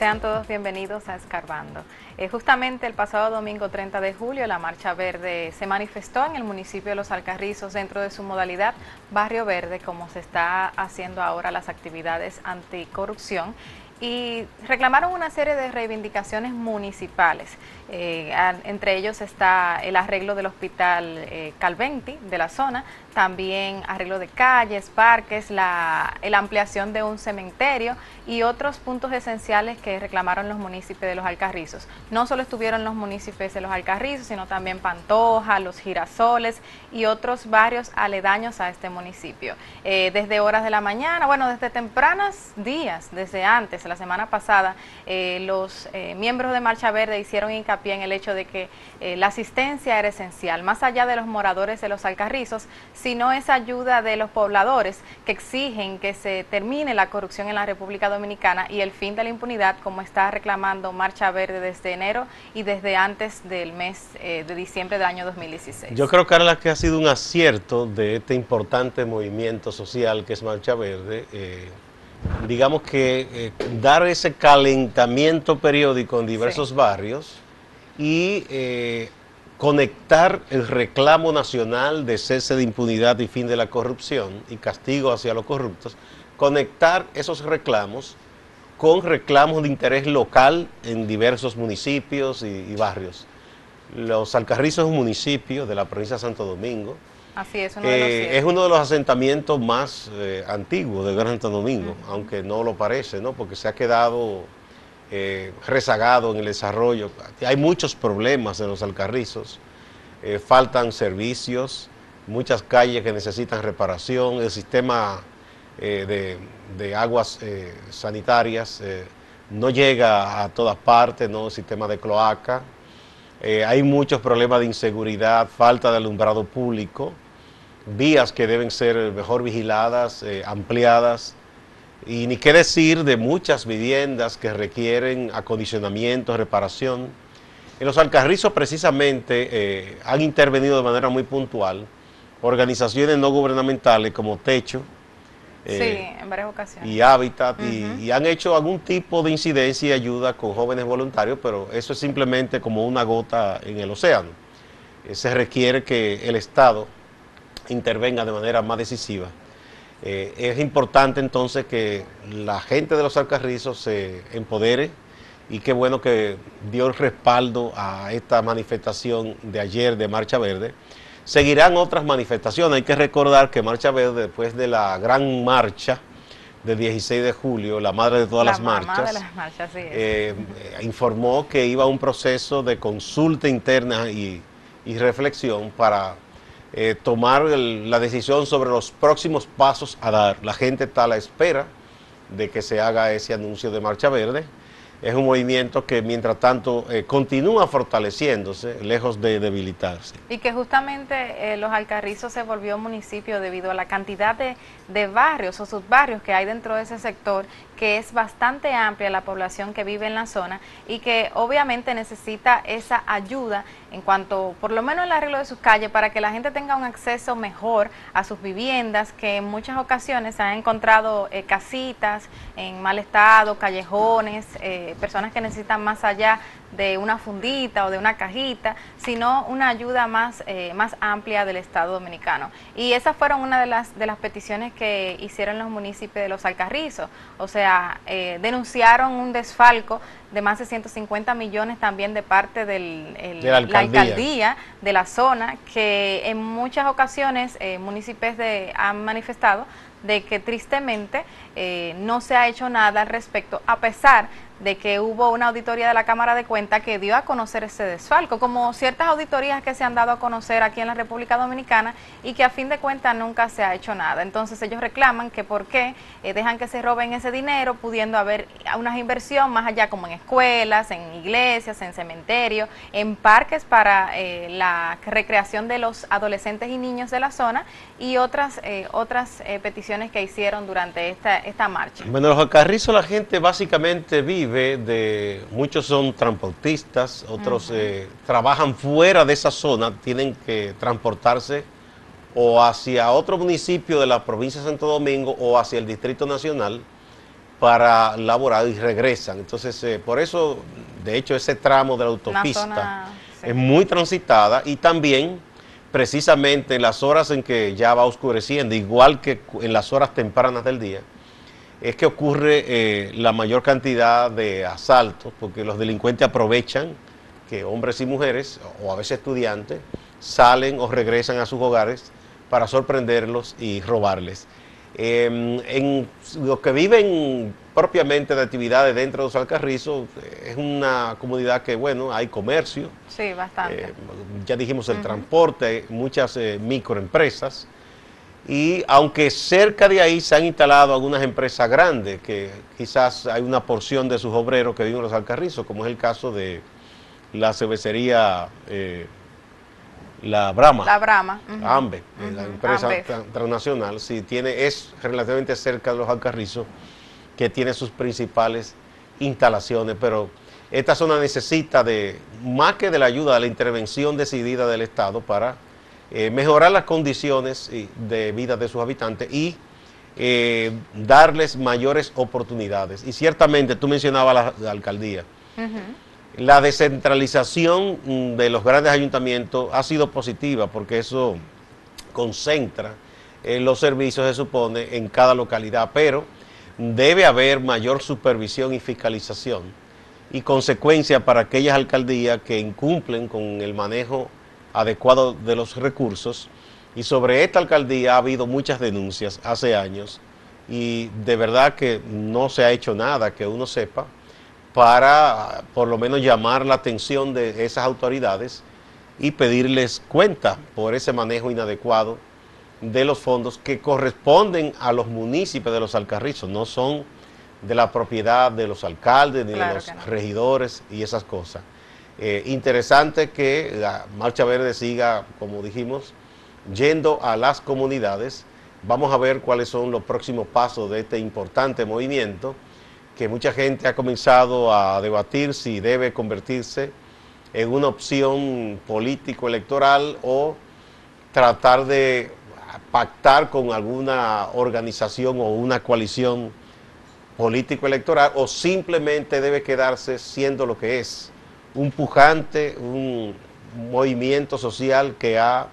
Sean todos bienvenidos a Escarbando. Justamente el pasado domingo 30 de julio la Marcha Verde se manifestó en el municipio de Los Alcarrizos dentro de su modalidad Barrio Verde, como se está haciendo ahora las actividades anticorrupción, y reclamaron una serie de reivindicaciones municipales. Entre ellos está el arreglo del hospital Calventi de la zona, también arreglo de calles, parques, la ampliación de un cementerio y otros puntos esenciales que reclamaron los municipios de Los Alcarrizos. No solo estuvieron los municipios de Los Alcarrizos, sino también Pantoja, Los Girasoles y otros barrios aledaños a este municipio. Desde horas de la mañana, bueno, desde tempranos días, desde antes, la semana pasada, los miembros de Marcha Verde hicieron hincapié en el hecho de que la asistencia era esencial, más allá de los moradores de Los Alcarrizos, sino esa ayuda de los pobladores que exigen que se termine la corrupción en la República Dominicana y el fin de la impunidad, como está reclamando Marcha Verde desde enero y desde antes del mes de diciembre del año 2016. Yo creo, Carla, que ha sido un acierto de este importante movimiento social que es Marcha Verde, digamos que dar ese calentamiento periódico en diversos barrios y conectar el reclamo nacional de cese de impunidad y fin de la corrupción y castigo hacia los corruptos, conectar esos reclamos con reclamos de interés local en diversos municipios y barrios. Los Alcarrizos es un municipio de la provincia de Santo Domingo. Así es, es uno de los asentamientos más antiguos de Gran Santo Domingo, aunque no lo parece, ¿no? Porque se ha quedado rezagado en el desarrollo. Hay muchos problemas en Los Alcarrizos, faltan servicios, muchas calles que necesitan reparación, el sistema de aguas sanitarias no llega a todas partes, ¿no? El sistema de cloaca. Hay muchos problemas de inseguridad, falta de alumbrado público, vías que deben ser mejor vigiladas, ampliadas, y ni qué decir de muchas viviendas que requieren acondicionamiento, reparación. En Los Alcarrizos precisamente han intervenido de manera muy puntual organizaciones no gubernamentales como Techo, en varias ocasiones, y Hábitat, y han hecho algún tipo de incidencia y ayuda con jóvenes voluntarios, pero eso es simplemente como una gota en el océano. Se requiere que el Estado intervenga de manera más decisiva. Es importante entonces que la gente de Los Alcarrizos se empodere, y qué bueno que dio el respaldo a esta manifestación de ayer de Marcha Verde. Seguirán otras manifestaciones. Hay que recordar que Marcha Verde, después de la gran marcha del 16 de julio, la madre de todas las marchas, informó que iba a un proceso de consulta interna y reflexión para tomar la decisión sobre los próximos pasos a dar. La gente está a la espera de que se haga ese anuncio de Marcha Verde. Es un movimiento que, mientras tanto, continúa fortaleciéndose, lejos de debilitarse. Y que justamente Los Alcarrizos se volvió municipio debido a la cantidad de barrios o subbarrios que hay dentro de ese sector, que es bastante amplia la población que vive en la zona y que obviamente necesita esa ayuda en cuanto, por lo menos el arreglo de sus calles, para que la gente tenga un acceso mejor a sus viviendas, que en muchas ocasiones se han encontrado casitas en mal estado, callejones, personas que necesitan más allá de una fundita o de una cajita, sino una ayuda más amplia del Estado Dominicano. Y esas fueron una de las peticiones que hicieron los municipios de Los Alcarrizos. O sea, denunciaron un desfalco de más de 150 millones también de parte de la alcaldía de la zona, que en muchas ocasiones municipios han manifestado de que tristemente no se ha hecho nada al respecto, a pesar de que hubo una auditoría de la Cámara de Cuentas que dio a conocer ese desfalco, como ciertas auditorías que se han dado a conocer aquí en la República Dominicana y que a fin de cuentas nunca se ha hecho nada. Entonces ellos reclaman que por qué dejan que se roben ese dinero, pudiendo haber una inversión más allá, como en escuelas, en iglesias, en cementerios, en parques para la recreación de los adolescentes y niños de la zona, y otras peticiones que hicieron durante esta marcha. Bueno, Los Alcarrizos, la gente básicamente vive muchos son transportistas, otros trabajan fuera de esa zona, tienen que transportarse o hacia otro municipio de la provincia de Santo Domingo o hacia el Distrito Nacional, para laborar y regresan. Entonces, por eso, de hecho, ese tramo de la autopista zona, sí, es muy transitada y también precisamente en las horas en que ya va oscureciendo, igual que en las horas tempranas del día, es que ocurre la mayor cantidad de asaltos, porque los delincuentes aprovechan que hombres y mujeres, o a veces estudiantes, salen o regresan a sus hogares para sorprenderlos y robarles. En los que viven propiamente de actividades dentro de los Alcarrizos, es una comunidad que, bueno, hay comercio. sí, bastante. Ya dijimos el transporte, muchas microempresas. Y aunque cerca de ahí se han instalado algunas empresas grandes, que quizás hay una porción de sus obreros que viven en los Alcarrizos, como es el caso de la cervecería La Brahma. La Brahma. AMBE, la empresa AMBEF. transnacional, sí, es relativamente cerca de los Alcarrizos, que tiene sus principales instalaciones, pero esta zona necesita de más que de la ayuda, de la intervención decidida del Estado para mejorar las condiciones de vida de sus habitantes y darles mayores oportunidades. Y ciertamente tú mencionabas la alcaldía. La descentralización de los grandes ayuntamientos ha sido positiva porque eso concentra los servicios, se supone, en cada localidad, pero debe haber mayor supervisión y fiscalización y consecuencia para aquellas alcaldías que incumplen con el manejo adecuado de los recursos. Y sobre esta alcaldía ha habido muchas denuncias hace años y de verdad que no se ha hecho nada que uno sepa para por lo menos llamar la atención de esas autoridades y pedirles cuenta por ese manejo inadecuado de los fondos que corresponden a los municipios de los Alcarrizos, no son de la propiedad de los alcaldes ni de los regidores y esas cosas. Interesante que la Marcha Verde siga, como dijimos, yendo a las comunidades. Vamos a ver cuáles son los próximos pasos de este importante movimiento, que mucha gente ha comenzado a debatir si debe convertirse en una opción político-electoral o tratar de pactar con alguna organización o una coalición político-electoral, o simplemente debe quedarse siendo lo que es, un pujante, un movimiento social que ha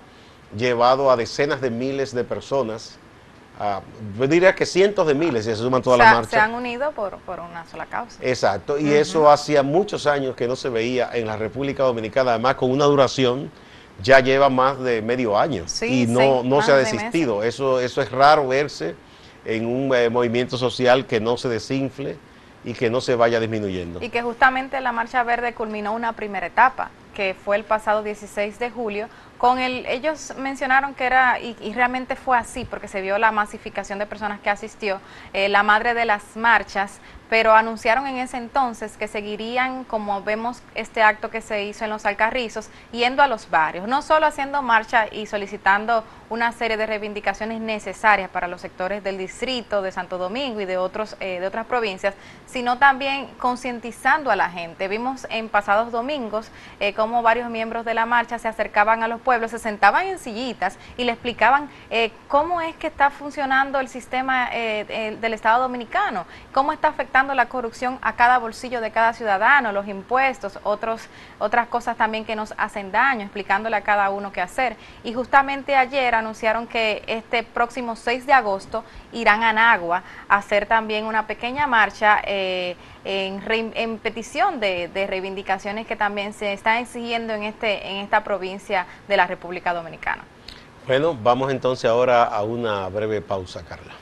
llevado a decenas de miles de personas, yo diría que cientos de miles, si se suman todas las marchas. Se han unido por una sola causa. Exacto, y eso hacía muchos años que no se veía en la República Dominicana, además con una duración, ya lleva más de medio año, sí, y no se ha desistido. Eso es raro verse en un movimiento social que no se desinfle y que no se vaya disminuyendo. Y que justamente la Marcha Verde culminó una primera etapa, que fue el pasado 16 de julio, ellos mencionaron que era, y realmente fue así, porque se vio la masificación de personas que asistió, la madre de las marchas, pero anunciaron en ese entonces que seguirían, como vemos este acto que se hizo en los Alcarrizos, yendo a los barrios, no solo haciendo marcha y solicitando una serie de reivindicaciones necesarias para los sectores del distrito de Santo Domingo y de otras provincias, sino también concientizando a la gente. Vimos en pasados domingos cómo varios miembros de la marcha se acercaban a los pueblos, se sentaban en sillitas y le explicaban cómo es que está funcionando el sistema del Estado Dominicano, cómo está afectando la corrupción a cada bolsillo de cada ciudadano, los impuestos, otras cosas también que nos hacen daño, explicándole a cada uno qué hacer. Y justamente ayer anunciaron que este próximo 6 de agosto irán a Nagua a hacer también una pequeña marcha en petición de reivindicaciones que también se están exigiendo en esta provincia de la República Dominicana. Bueno, vamos entonces ahora a una breve pausa, Carla.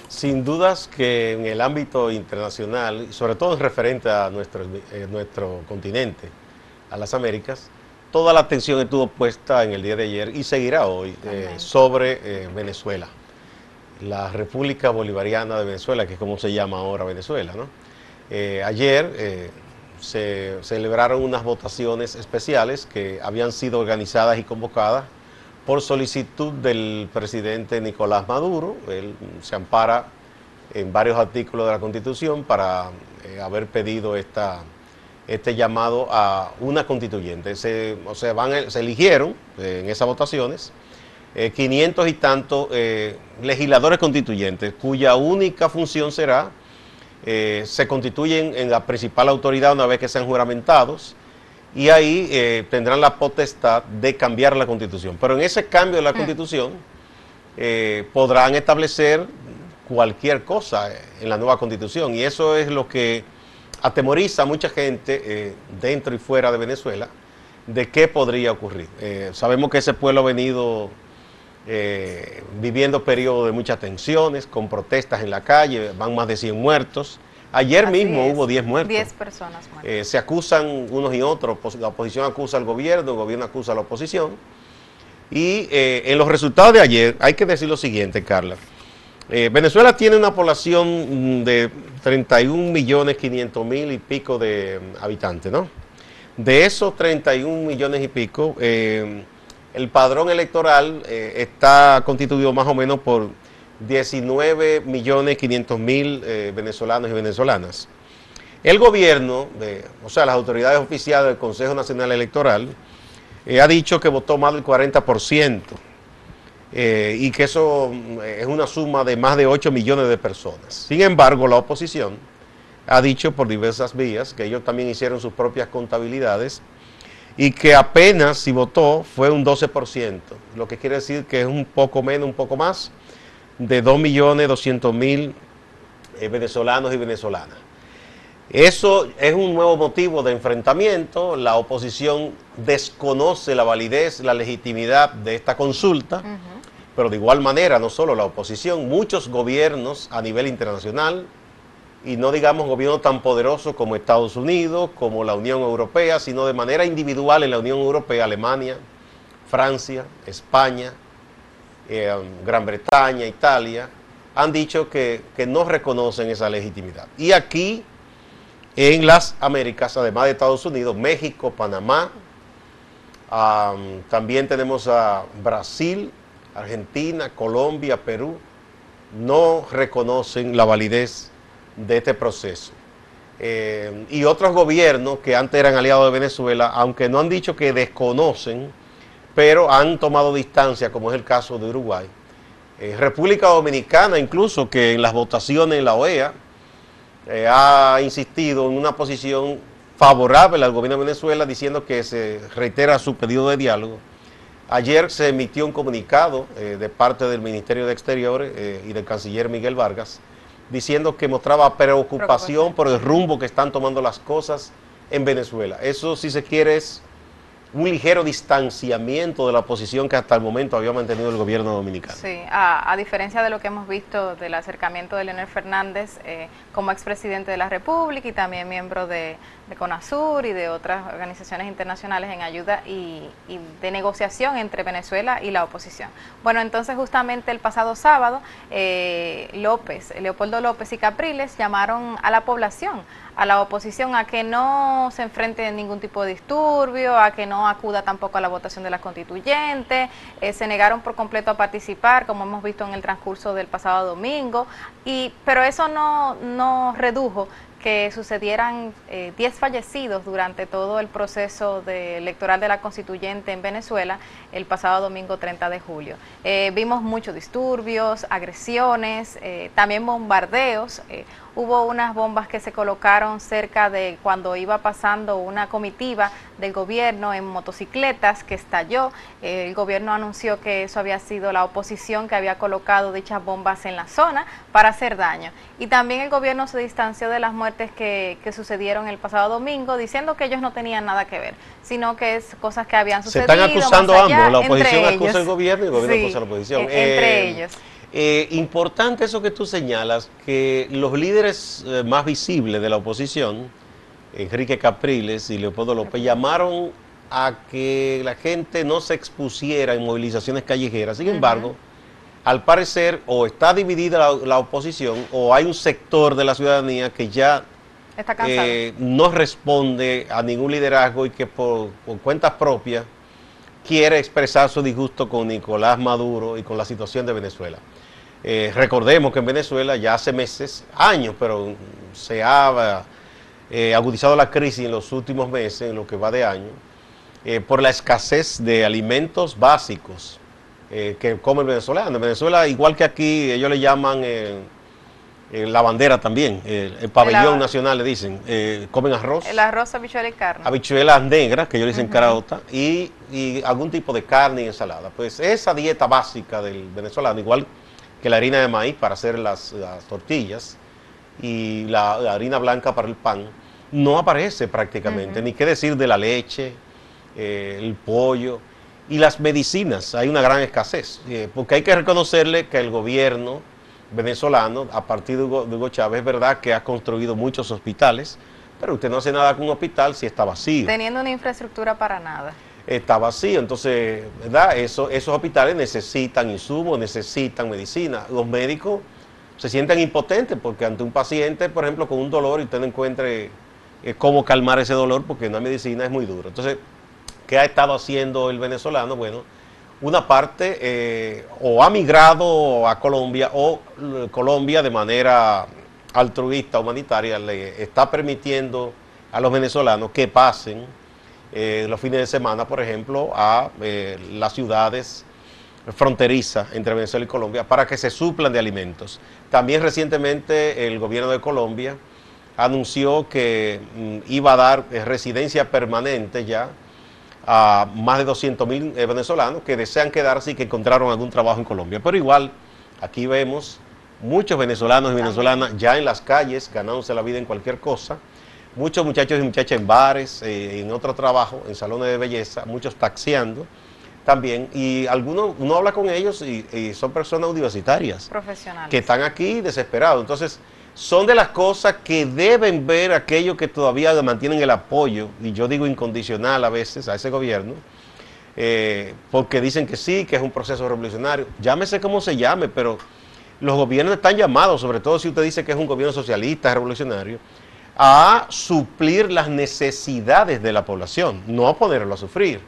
Sin dudas que en el ámbito internacional, sobre todo en referente a nuestro continente, a las Américas, toda la atención estuvo puesta en el día de ayer y seguirá hoy sobre Venezuela, la República Bolivariana de Venezuela, que es como se llama ahora Venezuela, ¿no? Ayer se celebraron unas votaciones especiales que habían sido organizadas y convocadas por solicitud del presidente Nicolás Maduro. Él se ampara en varios artículos de la Constitución para haber pedido este llamado a una constituyente. Se eligieron en esas votaciones 500 y tantos legisladores constituyentes, cuya única función será, se constituyen en la principal autoridad una vez que sean juramentados, y ahí tendrán la potestad de cambiar la Constitución. Pero en ese cambio de la Constitución podrán establecer cualquier cosa en la nueva Constitución, y eso es lo que atemoriza a mucha gente dentro y fuera de Venezuela de qué podría ocurrir. Sabemos que ese pueblo ha venido viviendo periodos de muchas tensiones, con protestas en la calle, van más de 100 muertos. Ayer mismo hubo 10 muertos. 10 personas muertas. Se acusan unos y otros, la oposición acusa al gobierno, el gobierno acusa a la oposición. Y en los resultados de ayer hay que decir lo siguiente, Carla. Venezuela tiene una población de 31.500.000 y pico de habitantes, ¿no? De esos 31 millones y pico, el padrón electoral está constituido más o menos por 19.500.000 venezolanos y venezolanas. El gobierno, o sea, las autoridades oficiales del Consejo Nacional Electoral, ha dicho que votó más del 40%. Y que eso es una suma de más de 8 millones de personas. Sin embargo, la oposición ha dicho por diversas vías que ellos también hicieron sus propias contabilidades y que apenas si votó fue un 12%, lo que quiere decir que es un poco menos, un poco más de 2.200.000 venezolanos y venezolanas. Eso es un nuevo motivo de enfrentamiento. La oposición desconoce la validez, la legitimidad de esta consulta. Pero de igual manera, no solo la oposición, muchos gobiernos a nivel internacional, y no digamos gobiernos tan poderosos como Estados Unidos, como la Unión Europea, sino de manera individual en la Unión Europea, Alemania, Francia, España, Gran Bretaña, Italia, han dicho que no reconocen esa legitimidad. Y aquí, en las Américas, además de Estados Unidos, México, Panamá, también tenemos a Brasil, Argentina, Colombia, Perú, no reconocen la validez de este proceso. Y otros gobiernos que antes eran aliados de Venezuela, aunque no han dicho que desconocen, pero han tomado distancia, como es el caso de Uruguay. República Dominicana, incluso, que en las votaciones en la OEA ha insistido en una posición favorable al gobierno de Venezuela, diciendo que se reitera su pedido de diálogo. Ayer se emitió un comunicado de parte del Ministerio de Exteriores y del canciller Miguel Vargas, diciendo que mostraba preocupación por el rumbo que están tomando las cosas en Venezuela. Eso, si se quiere, es un ligero distanciamiento de la posición que hasta el momento había mantenido el gobierno dominicano. Sí, a diferencia de lo que hemos visto del acercamiento de Leonel Fernández como expresidente de la República y también miembro de CONASUR y de otras organizaciones internacionales en ayuda y de negociación entre Venezuela y la oposición. Bueno, entonces justamente el pasado sábado, Leopoldo López y Capriles llamaron a la población, a la oposición, a que no se enfrente en ningún tipo de disturbio, a que no acuda tampoco a la votación de la constituyente. Se negaron por completo a participar, como hemos visto en el transcurso del pasado domingo, pero eso no redujo que sucedieran 10 fallecidos durante todo el proceso electoral de la constituyente en Venezuela el pasado domingo 30 de julio. Vimos muchos disturbios, agresiones, también bombardeos. Hubo unas bombas que se colocaron cerca de cuando iba pasando una comitiva del gobierno en motocicletas que estalló. El gobierno anunció que eso había sido la oposición que había colocado dichas bombas en la zona para hacer daño. Y también el gobierno se distanció de las muertes que sucedieron el pasado domingo, diciendo que ellos no tenían nada que ver, sino que es cosas que habían sucedido. Se están acusando más allá, ambos, la oposición entre acusa ellos. al gobierno y el gobierno Sí, acusa a la oposición. Entre ellos. Importante eso que tú señalas, que los líderes más visibles de la oposición, Enrique Capriles y Leopoldo López, llamaron a que la gente no se expusiera en movilizaciones callejeras. Sin embargo, al parecer, o está dividida la oposición, o hay un sector de la ciudadanía que ya Está cansado. No responde a ningún liderazgo y que por cuentas propias quiere expresar su disgusto con Nicolás Maduro y con la situación de Venezuela. Recordemos que en Venezuela ya hace meses, años, pero se ha agudizado la crisis en los últimos meses, en lo que va de año, por la escasez de alimentos básicos que come el venezolano. En Venezuela, igual que aquí, ellos le llaman la bandera también, el pabellón nacional le dicen, comen arroz. El arroz, habichuela y carne. Habichuelas negras, que ellos le dicen caraota, y algún tipo de carne y ensalada. Pues esa dieta básica del venezolano, igual que la harina de maíz para hacer las tortillas y la harina blanca para el pan, no aparece prácticamente, ni qué decir de la leche, el pollo y las medicinas. Hay una gran escasez, porque hay que reconocerle que el gobierno venezolano, a partir de Hugo Chávez, es verdad que ha construido muchos hospitales, pero usted no hace nada con un hospital si está vacío. Teniendo una infraestructura para nada. Está vacío, entonces, ¿verdad? Esos hospitales necesitan insumos, necesitan medicina. Los médicos se sienten impotentes porque ante un paciente, por ejemplo, con un dolor y usted no encuentre cómo calmar ese dolor porque no hay medicina, es muy duro. Entonces, ¿qué ha estado haciendo el venezolano? Bueno, una parte o ha migrado a Colombia o Colombia de manera altruista, humanitaria, le está permitiendo a los venezolanos que pasen los fines de semana, por ejemplo, a las ciudades fronterizas entre Venezuela y Colombia para que se suplan de alimentos. También recientemente el gobierno de Colombia anunció que iba a dar residencia permanente ya a más de 200.000 venezolanos que desean quedarse y que encontraron algún trabajo en Colombia. Pero igual, aquí vemos muchos venezolanos y venezolanas ya en las calles, ganándose la vida en cualquier cosa, muchos muchachos y muchachas en bares, en otro trabajo, en salones de belleza, muchos taxiando también, y algunos, uno habla con ellos y son personas universitarias, profesionales, que están aquí desesperados. Entonces, son de las cosas que deben ver aquellos que todavía mantienen el apoyo, y yo digo incondicional a veces, a ese gobierno, porque dicen que sí, que es un proceso revolucionario. Llámese como se llame, pero los gobiernos están llamados, sobre todo si usted dice que es un gobierno socialista, revolucionario, a suplir las necesidades de la población, no a ponerlo a sufrir.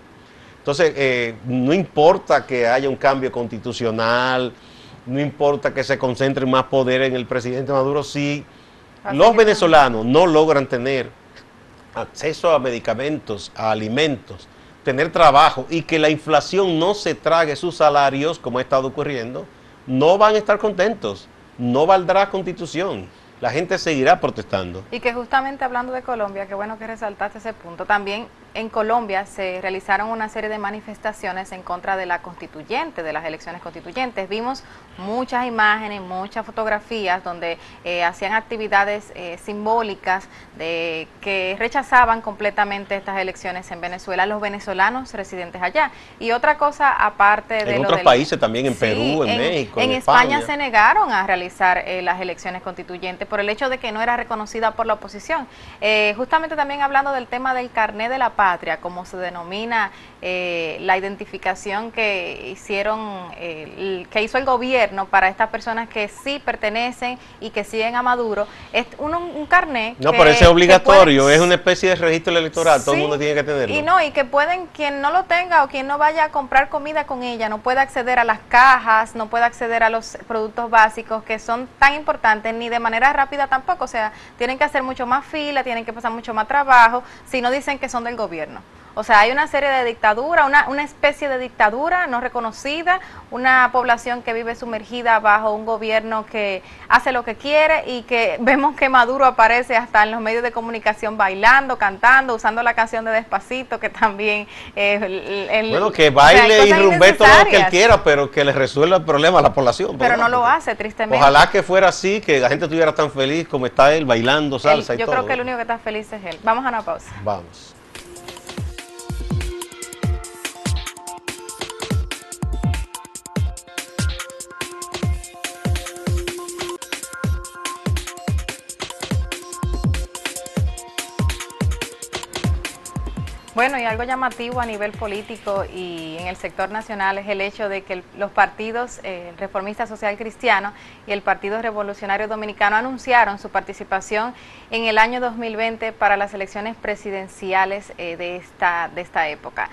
Entonces, no importa que haya un cambio constitucional, no importa que se concentre más poder en el presidente Maduro, si los venezolanos no logran tener acceso a medicamentos, a alimentos, tener trabajo y que la inflación no se trague sus salarios, como ha estado ocurriendo, no van a estar contentos, no valdrá constitución. La gente seguirá protestando. Y que justamente hablando de Colombia, qué bueno que resaltaste ese punto, también en Colombia se realizaron una serie de manifestaciones en contra de la constituyente, de las elecciones constituyentes. Vimos muchas imágenes, muchas fotografías donde hacían actividades simbólicas que rechazaban completamente estas elecciones en Venezuela, los venezolanos residentes allá. Y otra cosa aparte de en otros países también, en Perú, en México, en España se negaron a realizar las elecciones constituyentes por el hecho de que no era reconocida por la oposición. Justamente también hablando del tema del carné de la patria, como se denomina la identificación que hicieron, que hizo el gobierno para estas personas que sí pertenecen y que siguen a Maduro, es un carné. No, pero ese es obligatorio, es una especie de registro electoral, sí, todo el mundo tiene que tenerlo. Y que pueden, quien no lo tenga o quien no vaya a comprar comida con ella, no puede acceder a las cajas, no puede acceder a los productos básicos que son tan importantes, ni de manera rápida tampoco, o sea, tienen que hacer mucho más fila, tienen que pasar mucho más trabajo, si no dicen que son del gobierno. O sea, hay una serie de dictadura, una especie de dictadura no reconocida, una población que vive sumergida bajo un gobierno que hace lo que quiere y que vemos que Maduro aparece hasta en los medios de comunicación bailando, cantando, usando la canción de Despacito, que también... bueno, que baile y rumbe todo lo que él quiera, pero que le resuelva el problema a la población. Pero no lo hace, tristemente. Ojalá que fuera así, que la gente estuviera tan feliz como está él, bailando salsa y todo. Yo creo que el único que está feliz es él. Vamos a una pausa. Vamos. Bueno, y algo llamativo a nivel político y en el sector nacional es el hecho de que los partidos Reformista Social Cristiano y el Partido Revolucionario Dominicano anunciaron su participación en el año 2020 para las elecciones presidenciales de esta época.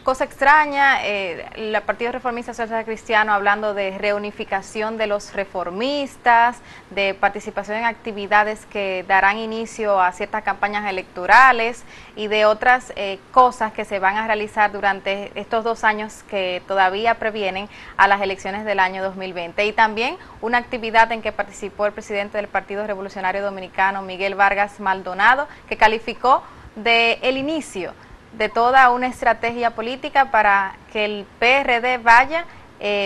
cosa extraña, el Partido Reformista Social Cristiano hablando de reunificación de los reformistas, de participación en actividades que darán inicio a ciertas campañas electorales y de otras cosas que se van a realizar durante estos 2 años que todavía previenen a las elecciones del año 2020. Y también una actividad en que participó el presidente del Partido Revolucionario Dominicano, Miguel Vargas Maldonado, que calificó de el inicio de toda una estrategia política para que el PRD vaya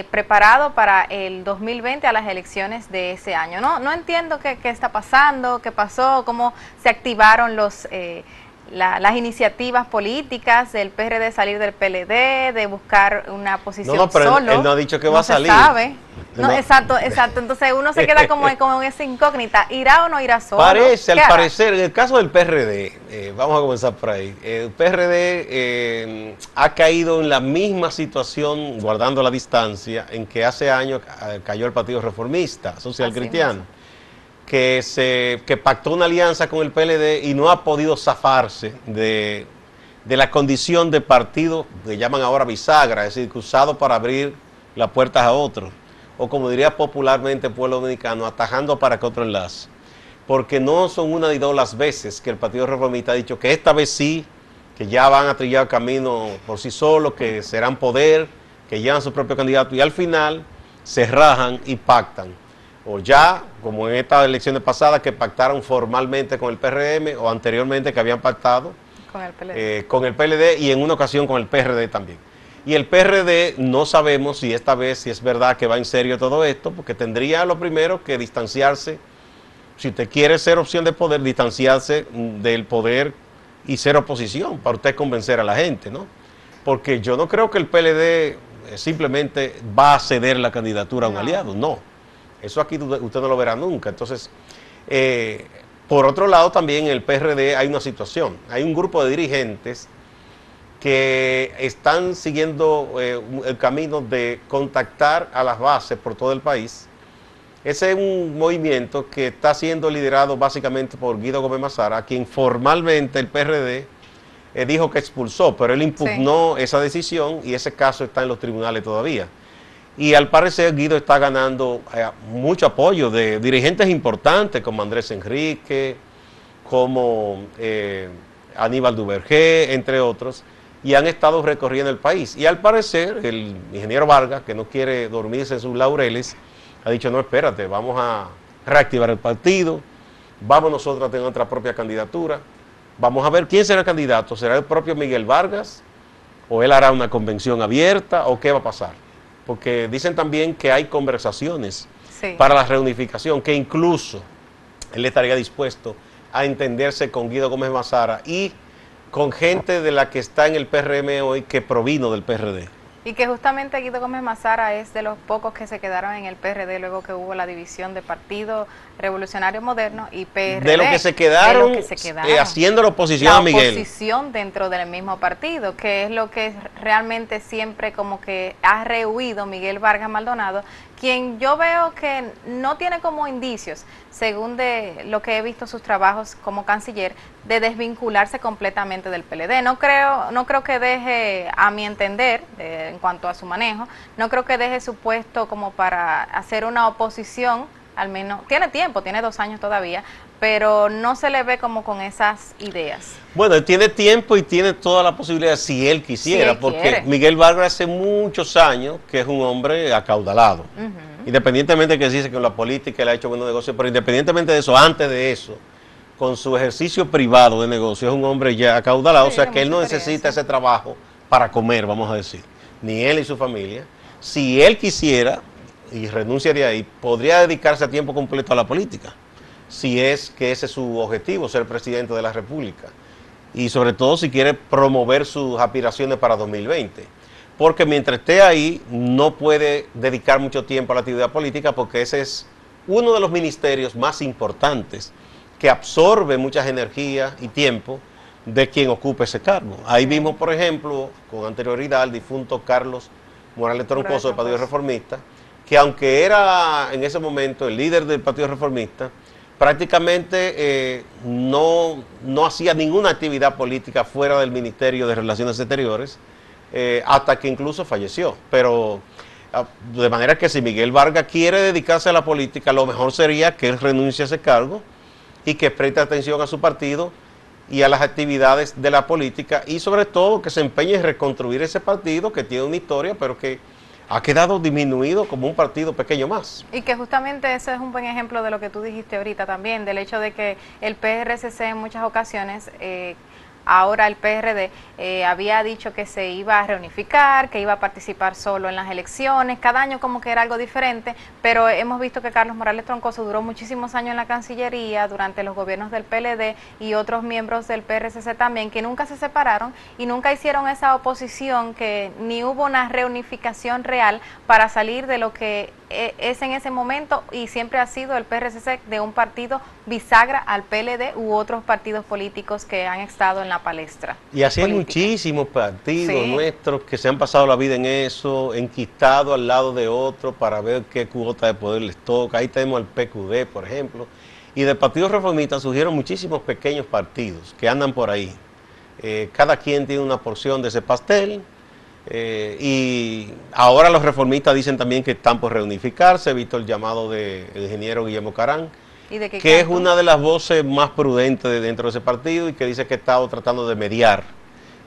preparado para el 2020 a las elecciones de ese año. No entiendo qué está pasando, qué pasó, cómo se activaron las iniciativas políticas del PRD, salir del PLD, de buscar una posición pero solo. él no ha dicho que va a salir. No se sabe. No, exacto. Entonces uno se queda como en esa incógnita. ¿Irá o no irá solo? Parece, al parecer, en el caso del PRD, vamos a comenzar por ahí, el PRD ha caído en la misma situación, guardando la distancia, en que hace años cayó el Partido Reformista Social Cristiano, que pactó una alianza con el PLD y no ha podido zafarse de la condición de partido que llaman ahora bisagra, es decir, usado para abrir las puertas a otros, o como diría popularmente el pueblo dominicano, atajando para que otro enlace. Porque no son una ni dos las veces que el Partido Reformista ha dicho que esta vez sí, que ya van a trillar camino por sí solos, que serán poder, que llevan su propio candidato, y al final se rajan y pactan. O ya, como en estas elecciones pasadas, que pactaron formalmente con el PRM, o anteriormente que habían pactado con el PLD y en una ocasión con el PRD también. Y el PRD no sabemos si esta vez, si es verdad que va en serio todo esto, porque tendría lo primero que distanciarse, si usted quiere ser opción de poder, distanciarse del poder y ser oposición, para usted convencer a la gente, ¿no? Porque yo no creo que el PLD simplemente va a ceder la candidatura a un aliado, no. Eso aquí usted no lo verá nunca. Entonces, por otro lado también en el PRD hay una situación, hay un grupo de dirigentes que están siguiendo el camino de contactar a las bases por todo el país. Ese es un movimiento que está siendo liderado básicamente por Guido Gómez Mazara, a quien formalmente el PRD dijo que expulsó, pero él impugnó esa decisión y ese caso está en los tribunales todavía. Y al parecer Guido está ganando mucho apoyo de dirigentes importantes como Andrés Enrique, como Aníbal Duvergé, entre otros, y han estado recorriendo el país. Y al parecer, el ingeniero Vargas, que no quiere dormirse en sus laureles, ha dicho, no, espérate, vamos a reactivar el partido, vamos nosotros a tener nuestra propia candidatura, vamos a ver quién será el candidato, ¿será el propio Miguel Vargas? ¿O él hará una convención abierta? ¿O qué va a pasar? Porque dicen también que hay conversaciones para la reunificación, que incluso él estaría dispuesto a entenderse con Guido Gómez Mazara y con gente de la que está en el PRM hoy que provino del PRD. Y que justamente Guido Gómez Mazara es de los pocos que se quedaron en el PRD luego que hubo la división de Partido Revolucionario Moderno y PRD. De los que se quedaron, haciendo la oposición a Miguel. La oposición dentro del mismo partido, que es lo que realmente siempre como que ha rehuido Miguel Vargas Maldonado, quien yo veo que no tiene como indicios, según de lo que he visto sus trabajos como canciller, de desvincularse completamente del PLD. No creo que deje, a mi entender, en cuanto a su manejo, no creo que deje su puesto como para hacer una oposición, al menos, tiene tiempo, tiene 2 años todavía, pero no se le ve como con esas ideas. Bueno, él tiene tiempo y tiene toda la posibilidad si él quisiera, porque Miguel Vargas hace muchos años que es un hombre acaudalado. Independientemente de que dice que en la política él ha hecho buenos negocios, pero independientemente de eso, antes de eso, con su ejercicio privado de negocio, es un hombre ya acaudalado, o sea que él no necesita ese trabajo para comer, vamos a decir, ni él y su familia. Si él quisiera y renuncia de ahí, podría dedicarse a tiempo completo a la política, si es que ese es su objetivo, ser presidente de la República, y sobre todo si quiere promover sus aspiraciones para 2020, porque mientras esté ahí no puede dedicar mucho tiempo a la actividad política, porque ese es uno de los ministerios más importantes que absorbe muchas energías y tiempo de quien ocupe ese cargo. Ahí vimos, por ejemplo, con anterioridad al difunto Carlos Morales Troncoso del Partido Reformista, que aunque era en ese momento el líder del Partido Reformista, prácticamente no hacía ninguna actividad política fuera del Ministerio de Relaciones Exteriores, hasta que incluso falleció. Pero de manera que si Miguel Vargas quiere dedicarse a la política, lo mejor sería que él renuncie a ese cargo y que preste atención a su partido y a las actividades de la política, y sobre todo que se empeñe en reconstruir ese partido que tiene una historia, pero que ha quedado disminuido como un partido pequeño más. Y que justamente ese es un buen ejemplo de lo que tú dijiste ahorita también, del hecho de que el PRCC en muchas ocasiones, ahora el PRD, había dicho que se iba a reunificar, que iba a participar solo en las elecciones, cada año como que era algo diferente, pero hemos visto que Carlos Morales Troncoso duró muchísimos años en la Cancillería durante los gobiernos del PLD y otros miembros del PRCC también, que nunca se separaron y nunca hicieron esa oposición, que ni hubo una reunificación real para salir de lo que es en ese momento, y siempre ha sido el PRCC de un partido bisagra al PLD u otros partidos políticos que han estado en la palestra. Y así hay muchísimos partidos nuestros que se han pasado la vida en eso, enquistados al lado de otros para ver qué cuota de poder les toca. Ahí tenemos al PQD, por ejemplo. Y del Partido Reformista surgieron muchísimos pequeños partidos que andan por ahí. Cada quien tiene una porción de ese pastel. Y ahora los reformistas dicen también que están por reunificarse. He visto el llamado del ingeniero Guillermo Carán, que es una de las voces más prudentes de dentro de ese partido, y que dice que ha estado tratando de mediar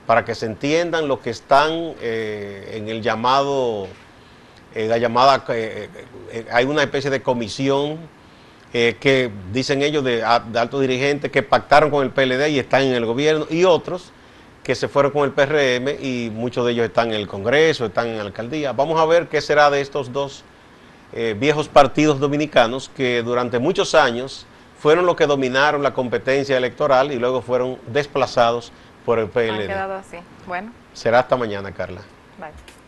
para que se entiendan los que están en el llamado, hay una especie de comisión que dicen ellos de altos dirigentes que pactaron con el PLD y están en el gobierno, y otros que se fueron con el PRM, y muchos de ellos están en el Congreso, están en la alcaldía. Vamos a ver qué será de estos dos viejos partidos dominicanos que durante muchos años fueron los que dominaron la competencia electoral y luego fueron desplazados por el PLD. Ha quedado así. Bueno. Será hasta mañana, Carla. Bye.